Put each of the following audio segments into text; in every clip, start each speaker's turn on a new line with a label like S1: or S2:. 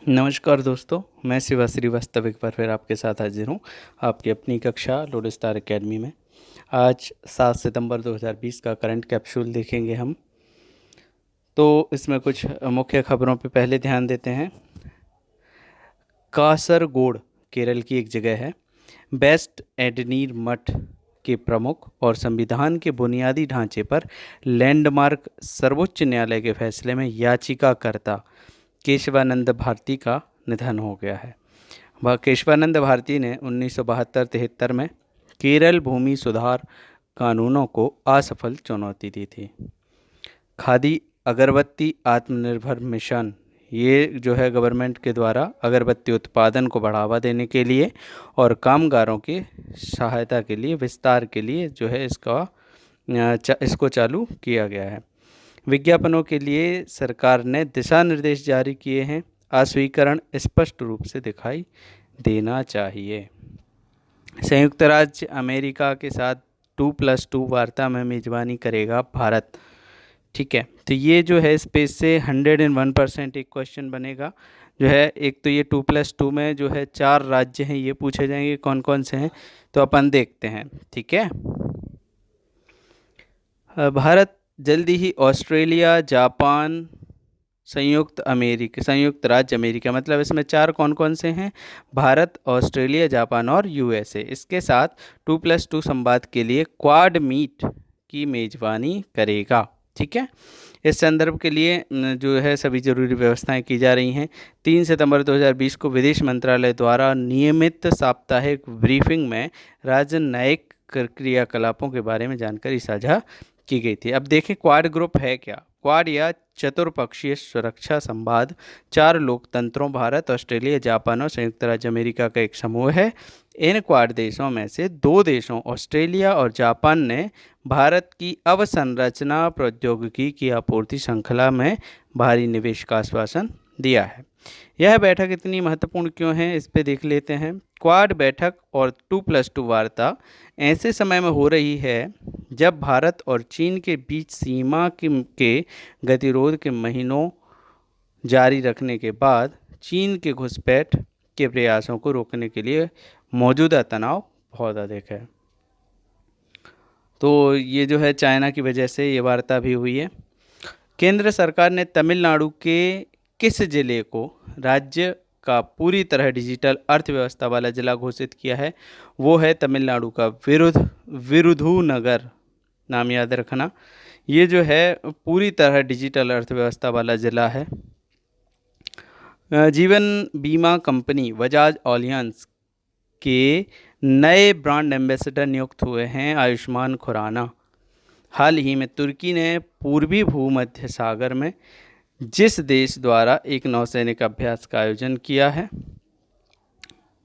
S1: नमस्कार दोस्तों, मैं शिवा श्रीवास्तव एक बार फिर आपके साथ हाजिर हूँ आपकी अपनी कक्षा लोड स्टार एकेडमी में। आज 7 सितंबर 2020 का करंट कैप्सूल देखेंगे हम। तो इसमें कुछ मुख्य खबरों पे पहले ध्यान देते हैं। कासरगोड केरल की एक जगह है। वेस्ट एडनीर मठ के प्रमुख और संविधान के बुनियादी ढांचे पर लैंडमार्क सर्वोच्च न्यायालय के फैसले में याचिकाकर्ता केशवानंद भारती का निधन हो गया है। वह केशवानंद भारती ने 1972-73 में केरल भूमि सुधार कानूनों को असफल चुनौती दी थी। खादी अगरबत्ती आत्मनिर्भर मिशन, ये जो है गवर्नमेंट के द्वारा अगरबत्ती उत्पादन को बढ़ावा देने के लिए और कामगारों की सहायता के लिए, विस्तार के लिए जो है इसको चालू किया गया है। विज्ञापनों के लिए सरकार ने दिशा निर्देश जारी किए हैं। अस्वीकरण स्पष्ट रूप से दिखाई देना चाहिए। संयुक्त राज्य अमेरिका के साथ 2+2 वार्ता में मेजबानी करेगा भारत। ठीक है, तो ये जो है स्पेस से 101% एक क्वेश्चन बनेगा जो है। एक तो ये 2+2 में जो है 4 राज्य हैं, ये पूछे जाएंगे कौन कौन से हैं, तो अपन देखते हैं। ठीक है, भारत जल्दी ही ऑस्ट्रेलिया, जापान, संयुक्त राज्य अमेरिका, मतलब इसमें 4 कौन कौन से हैं? भारत, ऑस्ट्रेलिया, जापान और यूएसए। इसके साथ 2+2 संवाद के लिए क्वाड मीट की मेजबानी करेगा। ठीक है, इस संदर्भ के लिए जो है सभी जरूरी व्यवस्थाएं की जा रही हैं। 3 सितंबर 2020 को विदेश मंत्रालय द्वारा नियमित साप्ताहिक ब्रीफिंग में राजनयिक क्रियाकलापों के बारे में जानकारी साझा की गई थी। अब देखें क्वाड ग्रुप है क्या। क्वाड या चतुर्पक्षीय सुरक्षा संवाद 4 लोकतंत्रों भारत, ऑस्ट्रेलिया, जापान और संयुक्त राज्य अमेरिका का एक समूह है। इन क्वाड देशों में से 2 देशों ऑस्ट्रेलिया और जापान ने भारत की अवसंरचना प्रौद्योगिकी की आपूर्ति श्रृंखला में भारी निवेश का आश्वासन दिया है। यह बैठक इतनी महत्वपूर्ण क्यों है, इस पे देख लेते हैं। क्वाड बैठक और 2+2 वार्ता ऐसे समय में हो रही है जब भारत और चीन के बीच सीमा के गतिरोध के महीनों जारी रखने के बाद चीन के घुसपैठ के प्रयासों को रोकने के लिए मौजूदा तनाव बहुत अधिक है। तो ये जो है चाइना की वजह से ये वार्ता भी हुई है। केंद्र सरकार ने तमिलनाडु के किस जिले को राज्य का पूरी तरह डिजिटल अर्थव्यवस्था वाला जिला घोषित किया है? वो है तमिलनाडु का विरुधुनगर, नाम याद रखना। ये जो है पूरी तरह डिजिटल अर्थव्यवस्था वाला जिला है। जीवन बीमा कंपनी बजाज एलियांज के नए ब्रांड एम्बेसडर नियुक्त हुए हैं आयुष्मान खुराना। हाल ही में तुर्की ने पूर्वी भूमध्य सागर में जिस देश द्वारा एक नौसैनिक अभ्यास का आयोजन किया है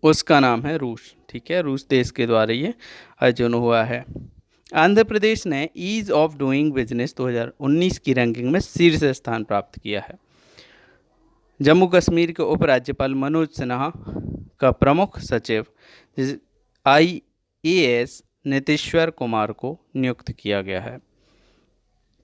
S1: उसका नाम है रूस। ठीक है, रूस देश के द्वारा ये आयोजन हुआ है। आंध्र प्रदेश ने ईज ऑफ डूइंग बिजनेस 2019 की रैंकिंग में शीर्ष स्थान प्राप्त किया है। जम्मू कश्मीर के उपराज्यपाल मनोज सिन्हा का प्रमुख सचिव IAS नीतीश्वर कुमार को नियुक्त किया गया है।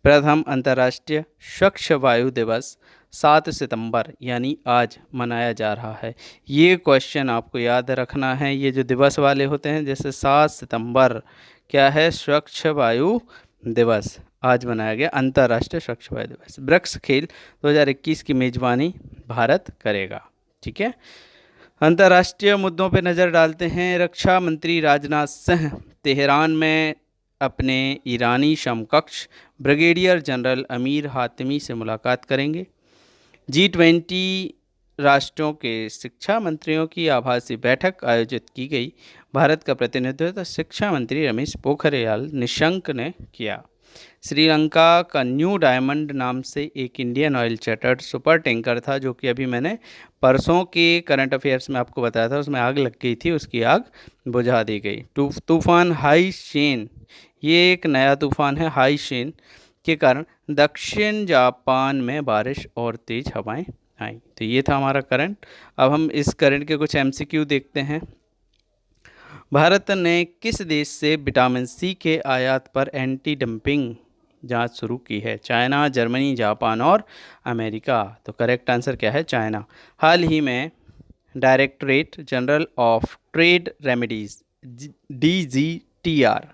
S1: प्रथम अंतर्राष्ट्रीय स्वच्छ वायु दिवस 7 सितंबर यानी आज मनाया जा रहा है। ये क्वेश्चन आपको याद रखना है। ये जो दिवस वाले होते हैं, जैसे 7 सितंबर क्या है, स्वच्छ वायु दिवस आज मनाया गया, अंतर्राष्ट्रीय स्वच्छ वायु दिवस। वृक्ष खेल 2021 की मेजबानी भारत करेगा। ठीक है, अंतर्राष्ट्रीय मुद्दों पर नज़र डालते हैं। रक्षा मंत्री राजनाथ सिंह तेहरान में अपने ईरानी समकक्ष ब्रिगेडियर जनरल अमीर हातिमी से मुलाकात करेंगे। G20 राष्ट्रों के शिक्षा मंत्रियों की आभासी बैठक आयोजित की गई। भारत का प्रतिनिधित्व शिक्षा मंत्री रमेश पोखरियाल निशंक ने किया। श्रीलंका का न्यू डायमंड नाम से एक Indian oil chartered super tanker था, जो कि अभी मैंने परसों के करंट अफेयर्स में आपको बताया था, उसमें आग लग गई थी, उसकी आग बुझा दी गई। तूफान हाईशेन, ये एक नया तूफान है। हाईशेन के कारण दक्षिण जापान में बारिश और तेज हवाएं आई। तो ये था हमारा करंट। अब हम इस करंट के कुछ MCQ देखते हैं। भारत ने किस देश से विटामिन C के आयात पर एंटी डंपिंग जांच शुरू की है? चाइना, जर्मनी, जापान और अमेरिका। तो करेक्ट आंसर क्या है? चाइना। हाल ही में directorate general of trade remedies DGTR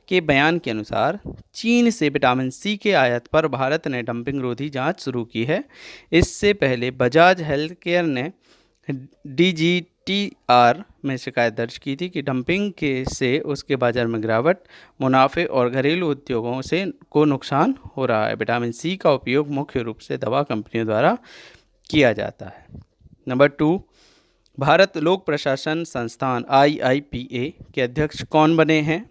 S1: के बयान के अनुसार चीन से विटामिन सी के आयात पर भारत ने डंपिंग रोधी जांच शुरू की है। इससे पहले बजाज हेल्थ केयर ने DGTR में शिकायत दर्ज की थी कि डंपिंग के से उसके बाजार में गिरावट, मुनाफे और घरेलू उद्योगों से को नुकसान हो रहा है। विटामिन सी का उपयोग मुख्य रूप से दवा कंपनियों द्वारा किया जाता है। नंबर 2, भारत लोक प्रशासन संस्थान IIPA के अध्यक्ष कौन बने हैं?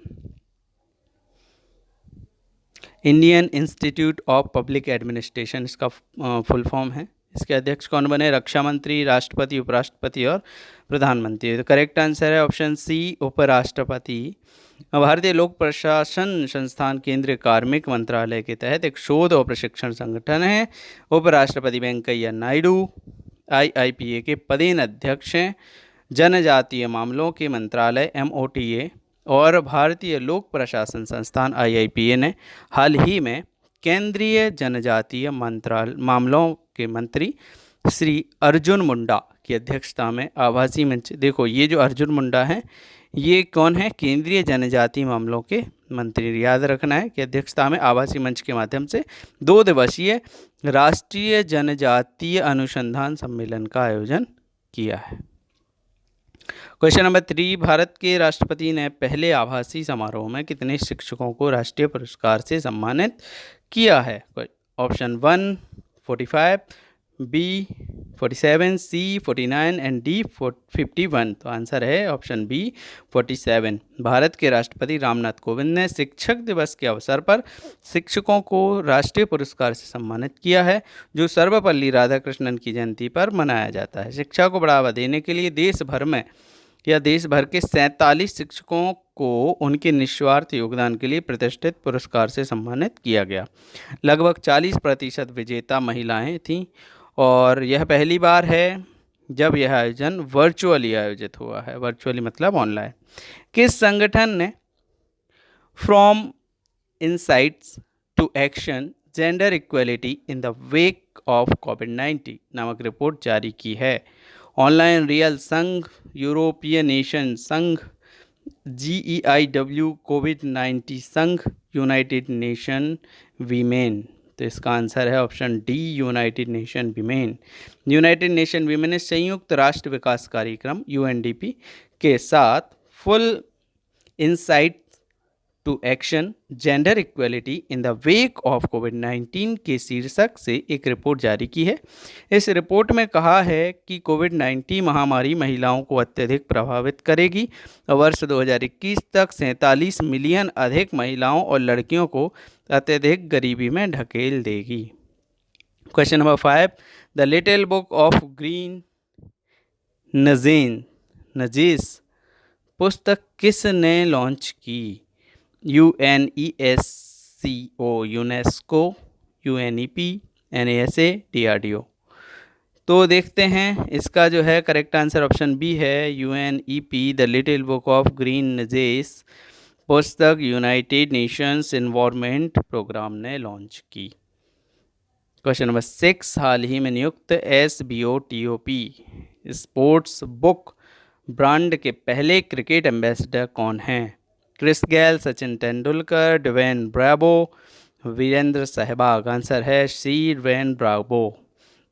S1: Indian institute of public administration इसका फुल फॉर्म है। इसके अध्यक्ष कौन बने? रक्षा मंत्री, राष्ट्रपति, उपराष्ट्रपति और प्रधानमंत्री। तो करेक्ट आंसर है ऑप्शन सी, उपराष्ट्रपति। भारतीय लोक प्रशासन संस्थान केंद्रीय कार्मिक मंत्रालय के तहत एक शोध और प्रशिक्षण संगठन है। उपराष्ट्रपति वेंकैया नायडू IIPA के पदेन अध्यक्ष हैं। जनजातीय मामलों के मंत्रालय MOTA और भारतीय लोक प्रशासन संस्थान IIPA ने हाल ही में केंद्रीय जनजातीय मामलों के मंत्री श्री अर्जुन मुंडा की अध्यक्षता में आभासी मंच, देखो ये जो अर्जुन मुंडा हैं ये कौन है? केंद्रीय जनजातीय मामलों के मंत्री, याद रखना है कि अध्यक्षता में आभासी मंच के माध्यम से 2 दिवसीय राष्ट्रीय जनजातीय अनुसंधान सम्मेलन का आयोजन किया है। क्वेश्चन नंबर 3, भारत के राष्ट्रपति ने पहले आभासी समारोह में कितने शिक्षकों को राष्ट्रीय पुरस्कार से सम्मानित किया है? Option 1 45, B 47, C 49 and D 51। तो आंसर है ऑप्शन B 47। भारत के राष्ट्रपति रामनाथ कोविंद ने शिक्षक दिवस के अवसर पर शिक्षकों को राष्ट्रीय पुरस्कार से सम्मानित किया है, जो सर्वपल्ली राधाकृष्णन की जयंती पर मनाया जाता है। शिक्षा को बढ़ावा देने के लिए देश भर के 47 शिक्षकों को उनके निस्वार्थ योगदान के लिए प्रतिष्ठित पुरस्कार से सम्मानित किया गया। लगभग 40% विजेता महिलाएं थीं और यह पहली बार है जब यह आयोजन वर्चुअली आयोजित हुआ है। वर्चुअली मतलब ऑनलाइन। किस संगठन ने from insights to action gender equality in the wake of कोविड-19 नामक रिपोर्ट जारी की है? ऑनलाइन रियल संघ, यूरोपियन नेशन संघ, GEIW कोविड-19 संघ, यूनाइटेड नेशन वीमेन। तो इसका आंसर है option D, United Nation Women. United Nation Women ने संयुक्त राष्ट्र विकास कार्यक्रम UNDP के साथ full insight to action gender equality in the wake of कोविड-19 के शीर्षक से एक रिपोर्ट जारी की है। इस रिपोर्ट में कहा है कि कोविड-19 महामारी महिलाओं को अत्यधिक प्रभावित करेगी और वर्ष 2021 तक 47 मिलियन अधिक महिलाओं और लड़कियों को अत्यधिक गरीबी में ढकेल देगी। Question number 5, the little book of green nudges पुस्तक किसने लॉन्च की? UNESCO, UNESCO, UNEP, NASA, DRDO। तो देखते हैं इसका जो है करेक्ट आंसर ऑप्शन बी है, UNEP the little book of green nudges पुस्तक यूनाइटेड नेशंस एनवायरनमेंट प्रोग्राम ने लॉन्च की। क्वेश्चन नंबर 6, हाल ही में नियुक्त SBOTOP स्पोर्ट्स बुक ब्रांड के पहले क्रिकेट एम्बेसडर कौन हैं? Chris Gayle, Sachin Tendulkar, Dwayne Bravo, Virender Sehwag. Answer है सी, ड्वेन ब्रावो।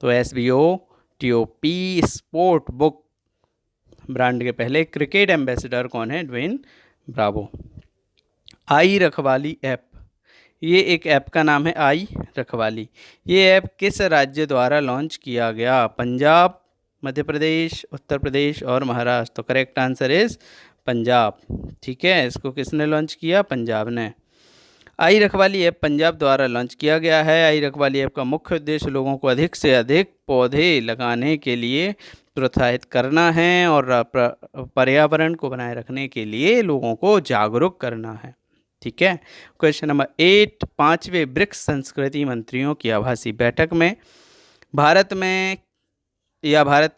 S1: तो SBOTOP स्पोर्ट बुक ब्रांड के पहले क्रिकेट एम्बेसडर कौन है? Dwayne Bravo. आई रखवाली ऐप, ये एक ऐप का नाम है आई रखवाली। ये ऐप किस राज्य द्वारा लॉन्च किया गया? पंजाब, मध्य प्रदेश, उत्तर प्रदेश और महाराष्ट्र। तो करेक्ट आंसर इज पंजाब। ठीक है, इसको किसने लॉन्च किया? पंजाब ने। आई रखवाली ऐप पंजाब द्वारा लॉन्च किया गया है। आई रखवाली ऐप का मुख्य उद्देश्य लोगों को अधिक से अधिक पौधे लगाने के लिए प्रोत्साहित करना है और पर्यावरण को बनाए रखने के लिए लोगों को जागरूक करना है। ठीक है। क्वेश्चन नंबर 8, 5वें ब्रिक्स संस्कृति मंत्रियों की आभासी बैठक में भारत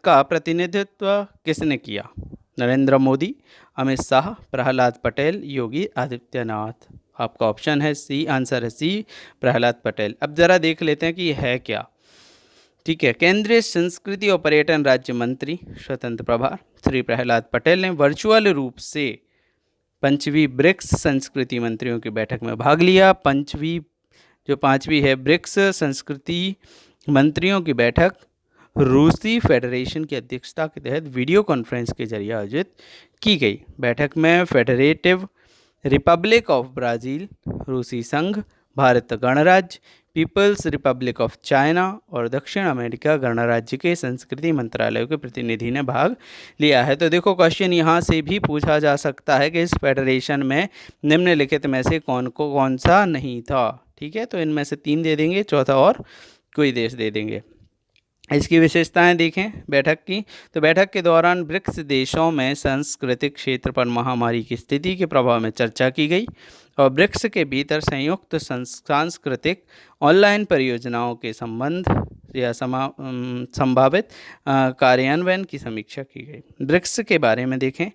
S1: का प्रतिनिधित्व किसने किया? नरेंद्र मोदी, अमित शाह, प्रहलाद पटेल, योगी आदित्यनाथ। आपका ऑप्शन है सी, आंसर है सी, प्रहलाद पटेल। अब ज़रा देख लेते हैं कि यह है क्या। ठीक है, केंद्रीय संस्कृति और पर्यटन राज्य मंत्री स्वतंत्र प्रभार श्री प्रहलाद पटेल ने वर्चुअल रूप से 5वीं ब्रिक्स संस्कृति मंत्रियों की बैठक में भाग लिया। 5वीं है ब्रिक्स संस्कृति मंत्रियों की बैठक रूसी फेडरेशन की अध्यक्षता के तहत वीडियो कॉन्फ्रेंस के जरिए आयोजित की गई। बैठक में फेडरेटिव रिपब्लिक ऑफ ब्राज़ील, रूसी संघ, भारत गणराज्य, पीपल्स रिपब्लिक ऑफ चाइना और दक्षिण अमेरिका गणराज्य के संस्कृति मंत्रालयों के प्रतिनिधि ने भाग लिया है। तो देखो, क्वेश्चन यहाँ से भी पूछा जा सकता है कि इस फेडरेशन में निम्नलिखित में से कौन सा नहीं था। ठीक है, तो इनमें से 3 दे देंगे, चौथा और कोई देश दे देंगे। इसकी विशेषताएं देखें बैठक की, तो बैठक के दौरान ब्रिक्स देशों में सांस्कृतिक क्षेत्र पर महामारी की स्थिति के प्रभाव में चर्चा की गई और ब्रिक्स के भीतर संयुक्त सांस्कृतिक ऑनलाइन परियोजनाओं के संबंध या संभावित कार्यान्वयन की समीक्षा की गई। ब्रिक्स के बारे में देखें,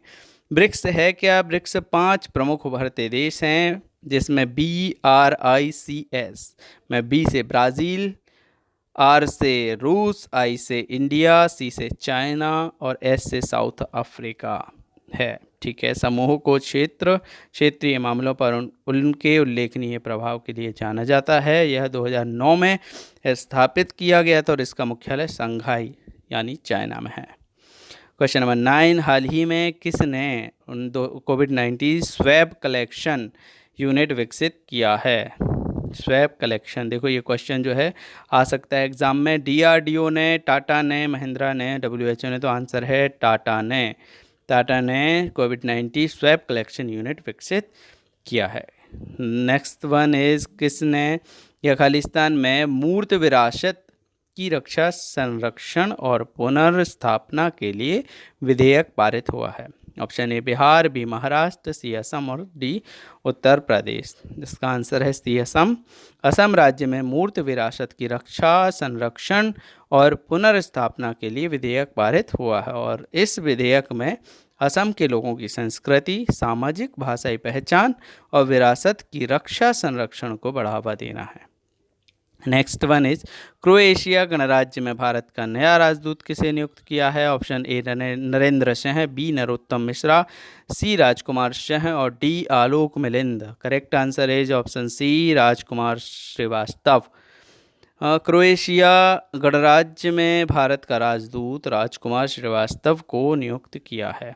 S1: ब्रिक्स है क्या? ब्रिक्स 5 प्रमुख उभरते देश हैं, जिसमें BRICS में बी से ब्राज़ील, आर से रूस, आई से इंडिया, सी से चाइना और एस से साउथ अफ्रीका है। ठीक है, समूह को क्षेत्रीय मामलों पर उनके उल्लेखनीय प्रभाव के लिए जाना जाता है। यह 2009 में स्थापित किया गया था और इसका मुख्यालय शंघाई यानी चाइना में है। क्वेश्चन नंबर 9, हाल ही में किसने कोविड-19 स्वैब कलेक्शन यूनिट विकसित किया है? स्वैब कलेक्शन, देखो ये क्वेश्चन जो है आ सकता है एग्जाम में। DRDO ने, टाटा ने, महिंद्रा ने, WHO ने, तो आंसर है टाटा ने कोविड-19 स्वैब कलेक्शन यूनिट विकसित किया है। नेक्स्ट वन इज, किसने या खालिस्तान में मूर्त विरासत की रक्षा, संरक्षण और पुनर्स्थापना के लिए विधेयक पारित हुआ है? Option A Bihar, B Maharashtra, C Assam और डी उत्तर प्रदेश। जिसका आंसर है सी असम। असम राज्य में मूर्त विरासत की रक्षा, संरक्षण और पुनर्स्थापना के लिए विधेयक पारित हुआ है और इस विधेयक में असम के लोगों की संस्कृति, सामाजिक भाषाई पहचान और विरासत की रक्षा संरक्षण को बढ़ावा देना है। नेक्स्ट वन इज, क्रोएशिया गणराज्य में भारत का नया राजदूत किसे नियुक्त किया है? Option A Narendra Singh, B Narottam Mishra, C Rajkumar Singh और D Alok Milind. Correct answer is option C, Rajkumar Srivastava. Croatia गणराज्य में भारत का राजदूत राजकुमार श्रीवास्तव को नियुक्त किया है।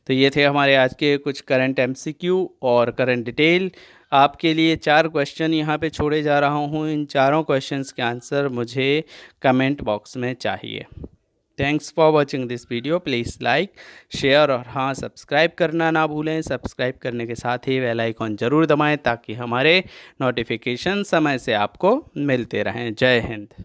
S1: तो ये थे हमारे आज के कुछ करंट MCQ और करंट डिटेल। आपके लिए 4 क्वेश्चन यहाँ पे छोड़े जा रहा हूँ। इन चारों क्वेश्चंस के आंसर मुझे कमेंट बॉक्स में चाहिए। Thanks for watching this video. Please like, share और हाँ, सब्सक्राइब करना ना भूलें। सब्सक्राइब करने के साथ ही बेल आइकॉन ज़रूर दबाएं ताकि हमारे नोटिफिकेशन समय से आपको मिलते रहें। जय हिंद।